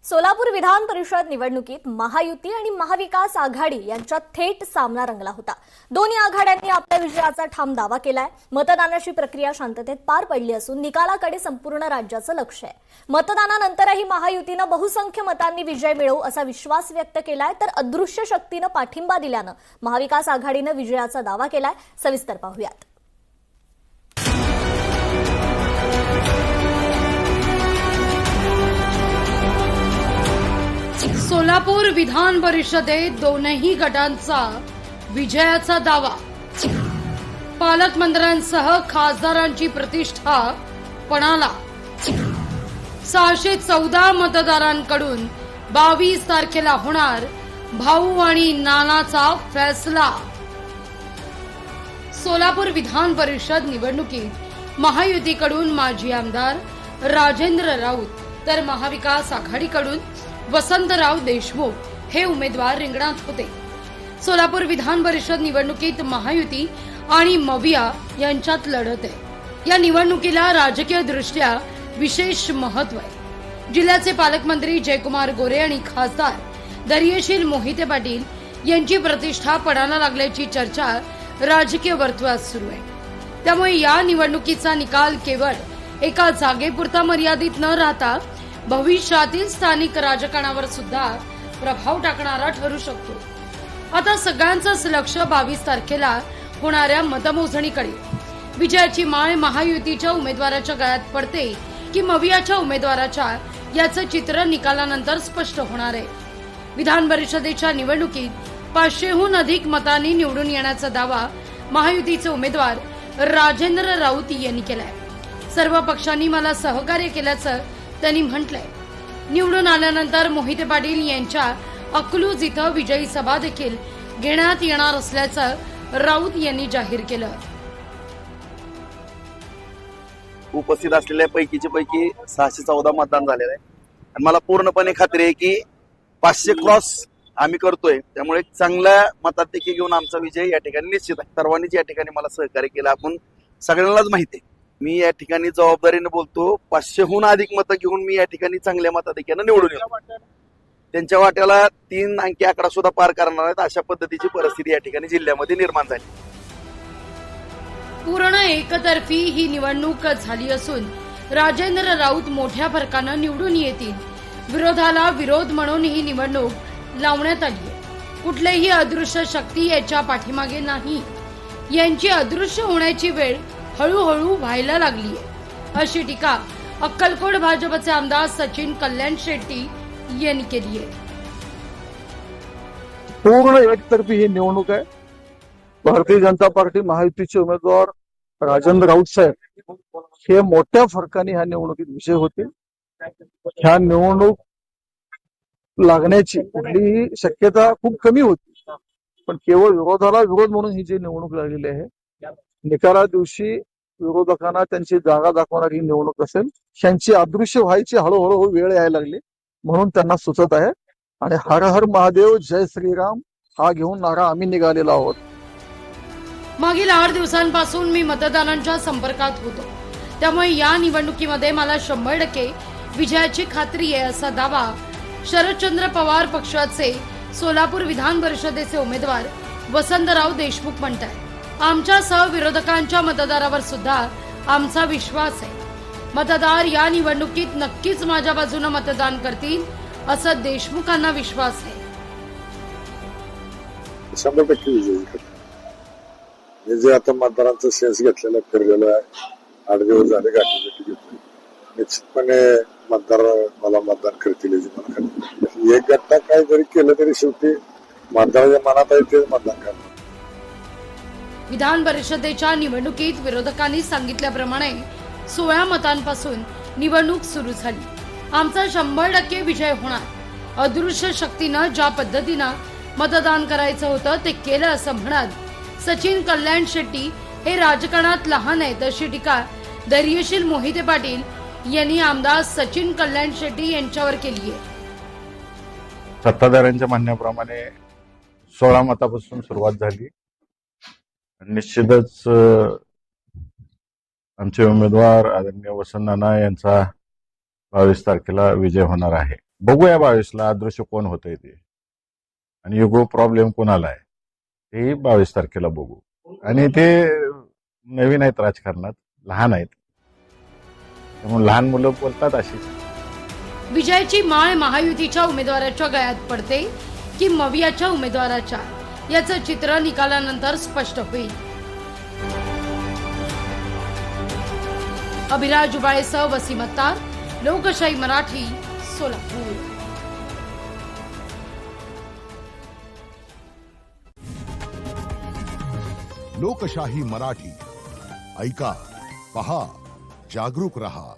सोलापूर विधान परिषद निवडणुकीत महायुती आणि महाविकास आघाडी यांच्यात थेट सामना रंगला होता। दोन्ही आघाड्यांनी आपल्या विजयाचा ठाम दावा केलाय। मतदानाची प्रक्रिया शांततेत पार पडली असून निकालाकडे संपूर्ण राज्याचं लक्ष आहे। मतदानानंतरही महायुतीनं बहुसंख्य मतांनी विजय मिळवू असा विश्वास व्यक्त केलाय, तर अदृश्य शक्तीनं पाठिंबा दिल्यानं महाविकास आघाडीनं विजयाचा दावा केलाय। सविस्तर पाहूयात। सोलापूर विधान परिषदेत दोनही गटांचा विजयाचा दावा। पालकमंत्र्यांसह खासदारांची प्रतिष्ठा पणाला। 614 मतदारांकडून 22 तारखेला होणार भाऊ आणि नानाचा फैसला। सोलापूर विधान परिषद निवडणुकीत महायुतीकडून माजी आमदार राजेंद्र राऊत तर महाविकास आघाडीकडून वसंतराव देशमुख हे उमेदवार रिंगणात होते। सोलापूर विधान परिषद निवडणुकीत महायुती आणि मविया यांच्यात लढत आहे। या निवडणुकीला राजकीय दृष्ट्या विशेष महत्व आहे। जिल्ह्याचे पालकमंत्री जयकुमार गोरे आणि खासदार धैर्यशील मोहिते पाटील यांची प्रतिष्ठा पणाला लागल्याची चर्चा राजकीय वर्तुळात सुरू आहे। त्यामुळे या निवडणुकीचा निकाल केवळ एका जागेपुरता मर्यादित न राहता भविष्यातील स्थानिक राजकारणावर सुद्धा प्रभाव टाकणारा ठरू शकतो। आता सगळ्यांचंच लक्ष 22 तारखेला होणाऱ्या मतमोजणीकडे। विजयाची माळ महायुतीच्या उमेदवाराच्या गळ्यात पडते की मवियाच्या उमेदवाराच्या, याचं चित्र निकालानंतर स्पष्ट होणार आहे। विधान परिषदेच्या निवडणुकीत 500हून अधिक मतांनी निवडून येण्याचा दावा महायुतीचे उमेदवार राजेंद्र राऊत यांनी केलाय। सर्व पक्षांनी मला सहकार्य केल्याचं त्यांनी म्हटलंय। निवडून आल्यानंतर मोहिते पाटील यांच्या अकलूज इथं विजयी सभा देखील घेण्यात येणार असल्याचं राऊत यांनी जाहीर केलं। उपस्थित असलेल्या पैकीचे पैकी 614 मतदान झालेलं आहे आणि मला पूर्णपणे खात्री आहे की 500 क्रॉस आम्ही करतोय। त्यामुळे चांगल्या मताधिक्य घेऊन आमचा विजय या ठिकाणी निश्चित आहे। सर्वांनीच या ठिकाणी मला सहकार्य केलं, आपण सगळ्यांनाच माहिती आहे। मी या ठिकाणी जबाबदारीने बोलतो, 500हून अधिक मतं घेऊन मी या ठिकाणी चांगल्या मताधिक्यानं निवडून येतो। त्यांच्या वाट्याला 3 अंकी आकडा सुद्धा पार करणार आहेत, अशा पद्धतीची परिस्थिती या ठिकाणी जिल्ह्यामध्ये निर्माण झाली। पूर्ण एकतर्फी ही निवडणूक झाली असून राजेंद्र राऊत मोठ्या फरकानं निवडून येतील। विरोधाला विरोध म्हणून ही निवडणूक लावण्यात आली आहे। कुठलीही अदृश्य शक्ती याच्या पाठीमागे नाही। यांची अदृश्य होण्याची वेळ हळूहळू व्हायला लागली आहे, अशी टीका अक्कलकोट भाजपचे आमदार सचिन कल्याण शेट्टी यांनी केली आहे। पूर्ण एकतर्फी ही निवडणूक आहे। भारतीय जनता पार्टी महायुतीचे उमेदवार राजेंद्र राऊत साहेब हे मोठ्या फरकाने ह्या निवडणुकीत विजय होतील। ह्या निवडणूक लागण्याची कुठलीही शक्यता खूप कमी होती, पण केवळ विरोधाला विरोध म्हणून ही जी निवडणूक लागलेली आहे, निकाला दिवशी विरोधकांना त्यांची जागा दाखवणारी निवडणूक असेल। त्यांची अदृश्य व्हायची हळूहळू वेळ यायला लागली म्हणून त्यांना सुचत आहे आणि हर हर महादेव जय श्रीराम हा घेऊन नारा आम्ही निघालेलो आहोत। मागील 8 दिवसांपासून मी मतदारांच्या संपर्कात होतो, त्यामुळे या निवडणुकीमध्ये मला 100% विजयाची खात्री आहे, असा दावा शरदचंद्र पवार पक्षाचे सोलापूर विधान परिषदेचे उमेदवार वसंतराव देशमुख म्हणतात। आमच्यासह विरोधकांच्या मतदारावर सुद्धा आमचा विश्वास आहे। मतदार या निवडणुकीत नक्कीच माझ्या बाजूने मतदान करतील, असं देशमुखांना विश्वास आहे। 100% विजयी हे जे आता मतदारांचा सेन्स घेतलेला फिरलेला आहे, 8 दिवस झाले गाठी घेतली, निश्चितपणे मतदार मला मतदान करतील याची मला खात्री। एक गट्टा काय जरी केलं तरी शेवटी मतदाराच्या मनात आहे तेच मतदान करणार। विधान परिषदेच्या निवडणुकीत विरोधकांनी सांगितल्याप्रमाणे 16 मतांपासून निवडणूक सुरू झाली। आमचा 100% विजय होणार। अदृश्य शक्तीनं ज्या पद्धतीनं मतदान करायचं होतं ते केलं, असं म्हणत सचिन कल्याण शेट्टी हे राजकारणात लहान आहेत, अशी टीका धैर्यशील मोहिते पाटील यांनी आमदार सचिन कल्याण शेट्टी यांच्यावर केली आहे। सत्ताधाऱ्यांच्या म्हणण्याप्रमाणे 16 मतापासून सुरुवात झाली। निश्चितच आमचे उमेदवार आदरणीय वसंत नाना यांचा 22 तारखेला विजय होणार आहे। बघूया 22ला अदृश्य कोण होतंय ते, आणि युगो प्रॉब्लेम कोणाला आहे तेही 22 तारखेला बघू. आणि ते नवीन आहेत राजकारणात, लहान आहेत, त्यामुळे लहान मुलं बोलतात अशीच. विजयाची माळ महायुतीच्या उमेदवाराच्या गळ्यात पडते की मवियाच्या उमेदवाराच्या, याचं चित्र निकालानंतर स्पष्ट होईल. अभिराज उबाळेसह वसीम अत्तार, लोकशाही मराठी, सोलापूर. लोकशाही मराठी ऐका, पहा, जागरूक रहा.